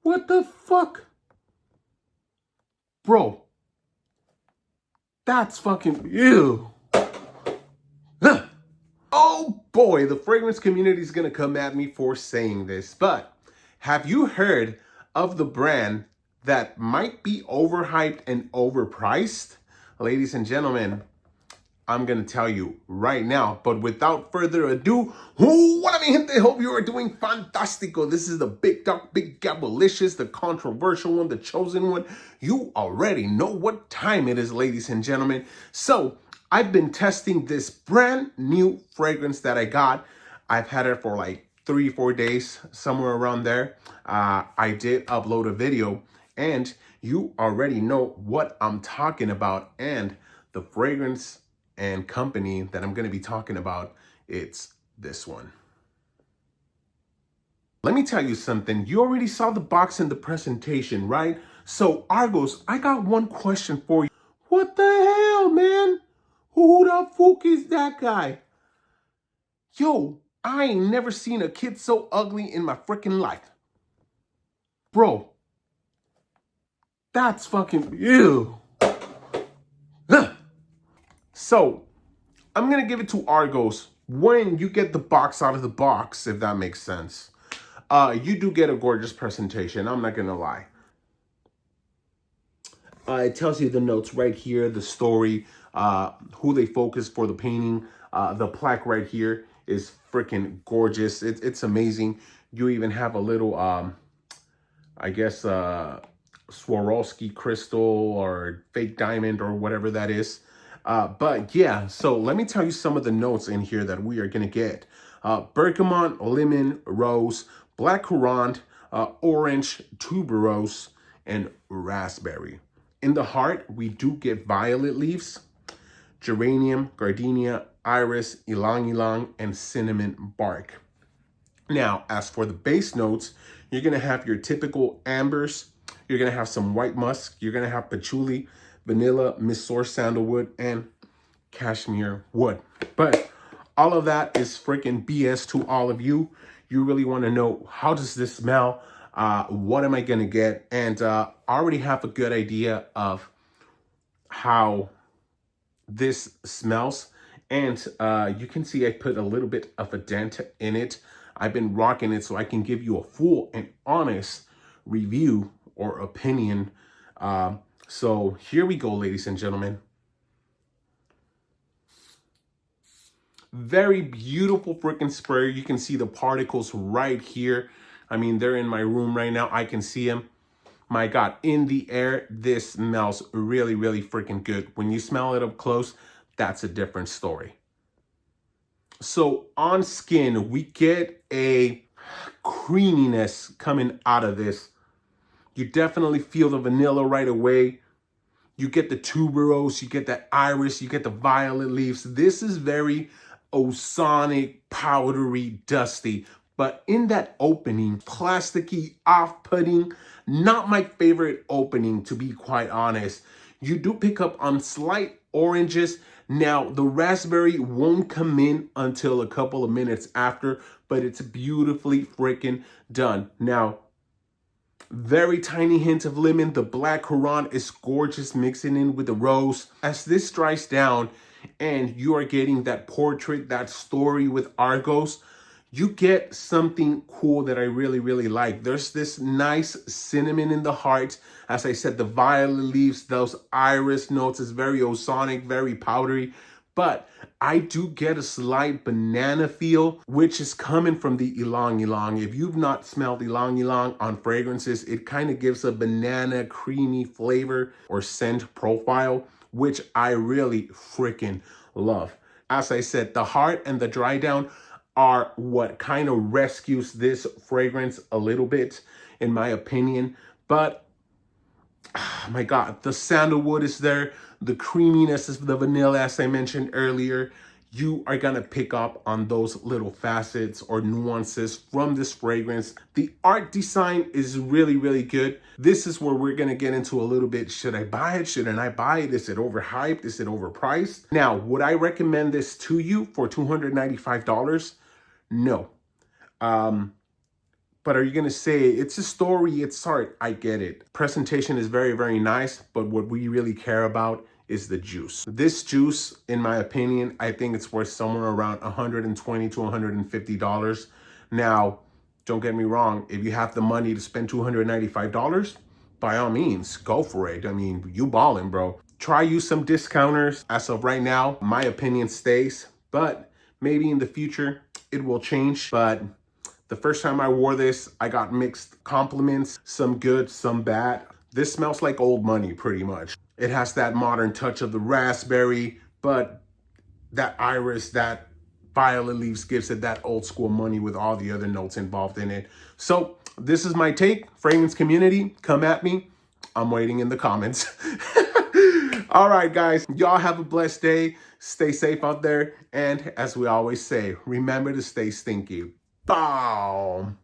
What the fuck? Bro, that's fucking ew. Huh. Oh boy, the fragrance community is gonna come at me for saying this, but have you heard of the brand that might be overhyped and overpriced? Ladies and gentlemen, I'm gonna tell you right now, but without further ado, what I mean, I hope you are doing fantastico. This is the big dog, big gabalicious, the controversial one, the chosen one. You already know what time it is, ladies and gentlemen. So I've been testing this brand new fragrance that I got. I've had it for like 3-4 days, somewhere around there. I did upload a video, and you already know what I'm talking about. And the fragrance and company that I'm going to be talking about, it's this one. Let me tell you something. You already saw the box in the presentation, right? So Argos, I got one question for you. What the hell, man? Who the fuck is that guy? Yo, I ain't never seen a kid so ugly in my freaking life. Bro, that's fucking ew. Ugh. So I'm gonna give it to Argos when you get the box out of the box, if that makes sense. You do get a gorgeous presentation, I'm not gonna lie. It tells you the notes right here, the story, who they focus for the painting. The plaque right here is freaking gorgeous. It's amazing. You even have a little, I guess, Swarovski crystal or fake diamond or whatever that is. But yeah, so let me tell you some of the notes in here that we are going to get. Bergamot, lemon, rose, black currant, orange, tuberose, and raspberry. In the heart, we do get violet leaves, geranium, gardenia, iris, ylang ylang, and cinnamon bark. Now, as for the base notes, you're going to have your typical ambers. You're going to have some white musk. You're going to have patchouli, vanilla, Mysore sandalwood, and cashmere wood. But all of that is freaking BS to all of you. You really want to know, how does this smell? What am I going to get? And I already have a good idea of how this smells. And you can see I put a little bit of a dent in it. I've been rocking it so I can give you a full and honest review or opinion. So here we go, ladies and gentlemen. Very beautiful freaking spray. You can see the particles right here. I mean, they're in my room right now. I can see them. My God, in the air, this smells really, really freaking good. When you smell it up close, that's a different story. So on skin, we get a creaminess coming out of this. You definitely feel the vanilla right away. You get the tuberose, you get that iris, you get the violet leaves. This is very ozonic, powdery, dusty. But in that opening, plasticky, off-putting, not my favorite opening, to be quite honest. You do pick up on slight oranges. Now, the raspberry won't come in until a couple of minutes after, but it's beautifully freaking done. Now, very tiny hint of lemon. The black currant is gorgeous, mixing in with the rose. As this dries down and you are getting that portrait, that story with Argos, you get something cool that I really, really like. There's this nice cinnamon in the heart. As I said, the violet leaves, those iris notes is very ozonic, very powdery. But I do get a slight banana feel, which is coming from the ylang ylang. If you've not smelled ylang ylang on fragrances, it kind of gives a banana creamy flavor or scent profile, which I really freaking love. As I said, the heart and the dry down are what kind of rescues this fragrance a little bit, in my opinion. But oh my God, the sandalwood is there. The creaminess of the vanilla, as I mentioned earlier. You are gonna pick up on those little facets or nuances from this fragrance. The art design is really, really good. This is where we're gonna get into a little bit. Should I buy it? Shouldn't I buy it? Is it overhyped? Is it overpriced? Now, would I recommend this to you for $295? No. But are you going to say it's a story, it's art? I get it. Presentation is very, very nice, but what we really care about is the juice. This juice, in my opinion, I think it's worth somewhere around $120 to $150. Now, don't get me wrong, if you have the money to spend $295, by all means, go for it. I mean, you ballin', bro. Try use some discounters. As of right now, my opinion stays, but maybe in the future it will change. But the first time I wore this, I got mixed compliments, some good, some bad. This smells like old money pretty much. It has that modern touch of the raspberry, but that iris, that violet leaves gives it that old school money with all the other notes involved in it. So this is my take. Fragrance community, come at me. I'm waiting in the comments. All right, guys, y'all have a blessed day. Stay safe out there. And as we always say, remember to stay stinky. Boom.